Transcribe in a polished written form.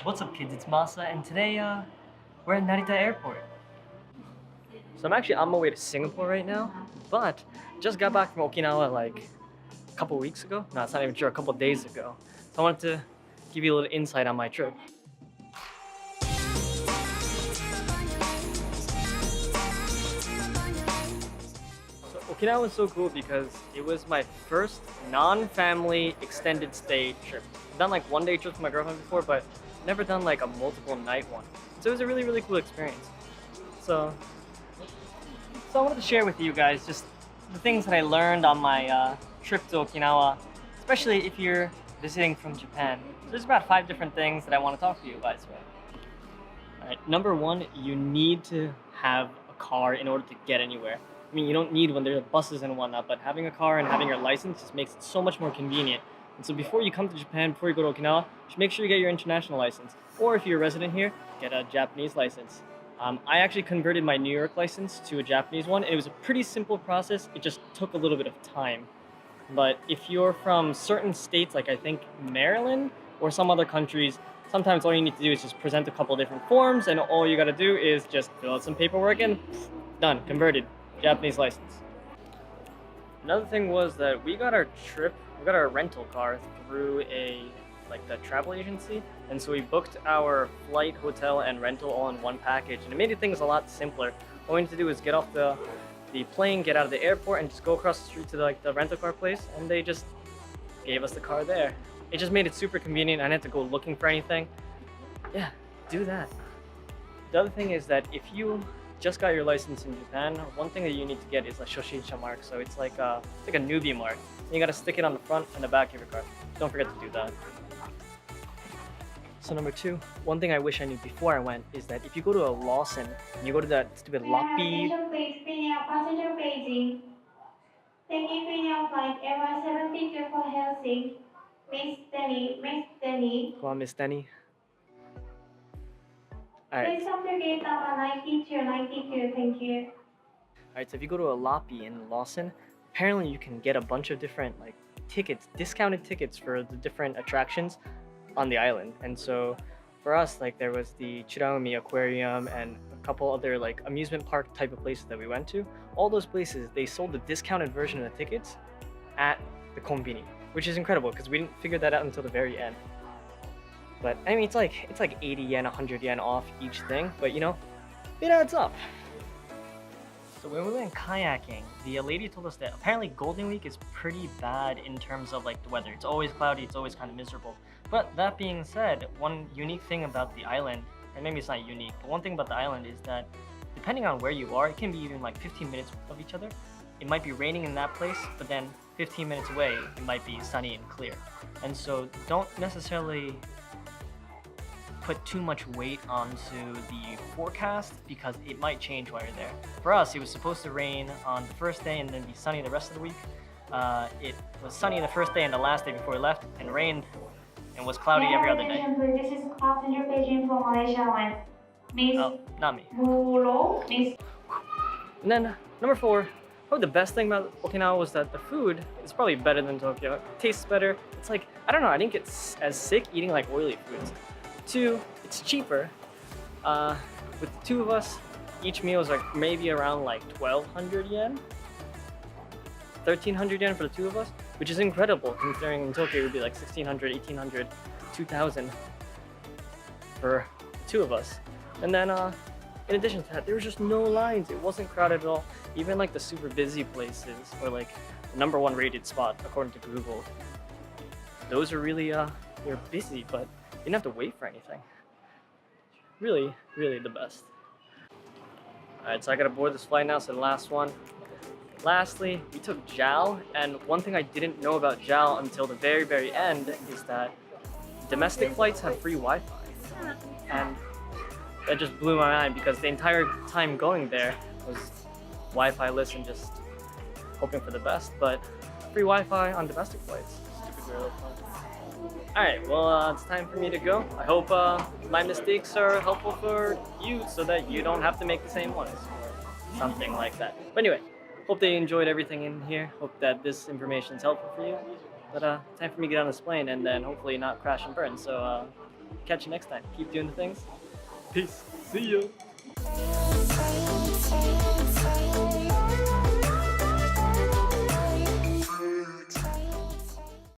What's up, kids? It's Masa, and today we're at Narita Airport. So I'm actually on my way to Singapore right now, but just got back from Okinawa like a couple weeks ago. No, it's not even true, a couple days ago. So I wanted to give you a little insight on my trip. So Okinawa was so cool because it was my first non-family extended stay trip. I've done like one-day trips with my girlfriend before, but never done like a multiple night one. So it was a really, really cool experience. So I wanted to share with you guys just the things that I learned on my trip to Okinawa, especially if you're visiting from Japan. So there's about 5 different things that I want to talk to you guys about. Alright, number 1, you need to have a car in order to get anywhere. I mean, you don't need when there are buses and whatnot, but having a car and having your license just makes it so much more convenient. And so before you come to Japan, before you go to Okinawa, just make sure you get your international license. Or if you're a resident here, get a Japanese license. I actually converted my New York license to a Japanese one, and it was a pretty simple process. It just took a little bit of time. But if you're from certain states, like I think Maryland or some other countries, sometimes all you need to do is just present a couple different forms, and all you gotta do is just fill out some paperwork and done, converted, Japanese license. Another thing was that we got our rental car through the travel agency, and so we booked our flight, hotel, and rental all in one package, and it made things a lot simpler. All we need to do is get off the plane, get out of the airport, and just go across the street to the rental car place, and they just gave us the car there. It just made it super convenient. I didn't have to go looking for anything. Yeah, do that. The other thing is that if you just got your license in Japan, one thing that you need to get is a Shoshinsha mark. So it's like a newbie mark. You gotta stick it on the front and the back of your car. Don't forget to do that. So number 2, one thing I wish I knew before I went is that if you go to a Lawson, and you go to that stupid Loppy. Passenger paging. Taking Finnair flight MI72 for Helsinki. Miss Denny. Come on, Miss Denny. Alright. Please come to gate number 92, thank you. Alright, so if you go to a Loppy in Lawson, apparently you can get a bunch of different tickets, discounted tickets for the different attractions on the island. And so for us, there was the Chiraumi Aquarium and a couple other amusement park type of places that we went to. All those places, they sold the discounted version of the tickets at the konbini, which is incredible because we didn't figure that out until the very end. But I mean, it's like 80 yen, 100 yen off each thing, but you know, it adds up. So when we went kayaking, the lady told us that apparently Golden Week is pretty bad in terms of the weather. It's always cloudy, it's always kind of miserable. But that being said, one unique thing about the island, and maybe it's not unique, but one thing about the island is that depending on where you are, it can be even 15 minutes of each other. It might be raining in that place, but then 15 minutes away, it might be sunny and clear. And so don't necessarily put too much weight onto the forecast because it might change while you're there. For us, it was supposed to rain on the first day and then be sunny the rest of the week. It was sunny the first day and the last day before we left, and rained and was cloudy every other day. This is passenger paging for Malaysia Airlines. Miss Oh, not me. Muro, Miss. And then number 4, probably the best thing about Okinawa was that the food is probably better than Tokyo. It tastes better. It's I don't know, I didn't get as sick eating oily foods. 2, it's cheaper. With the 2 of us, each meal is maybe around 1,200 yen. 1,300 yen for the 2 of us, which is incredible considering in Tokyo it would be 1,600, 1,800, 2,000 for the 2 of us. And then in addition to that, there was just no lines. It wasn't crowded at all. Even the super busy places or the number 1 rated spot according to Google, those are really they're busy, but you didn't have to wait for anything. Really, really the best. Alright, so I gotta board this flight now, so the last one. Lastly, we took JAL, and one thing I didn't know about JAL until the very, very end is that domestic flights have free Wi-Fi. And that just blew my mind because the entire time going there was Wi-Fi-less and just hoping for the best, but free Wi-Fi on domestic flights. Stupid real fun. Alright, well, it's time for me to go. I hope my mistakes are helpful for you so that you don't have to make the same ones or something like that. But anyway, hope that you enjoyed everything in here. Hope that this information is helpful for you. But time for me to get on this plane and then hopefully not crash and burn. So Catch you next time. Keep doing the things. Peace. See ya.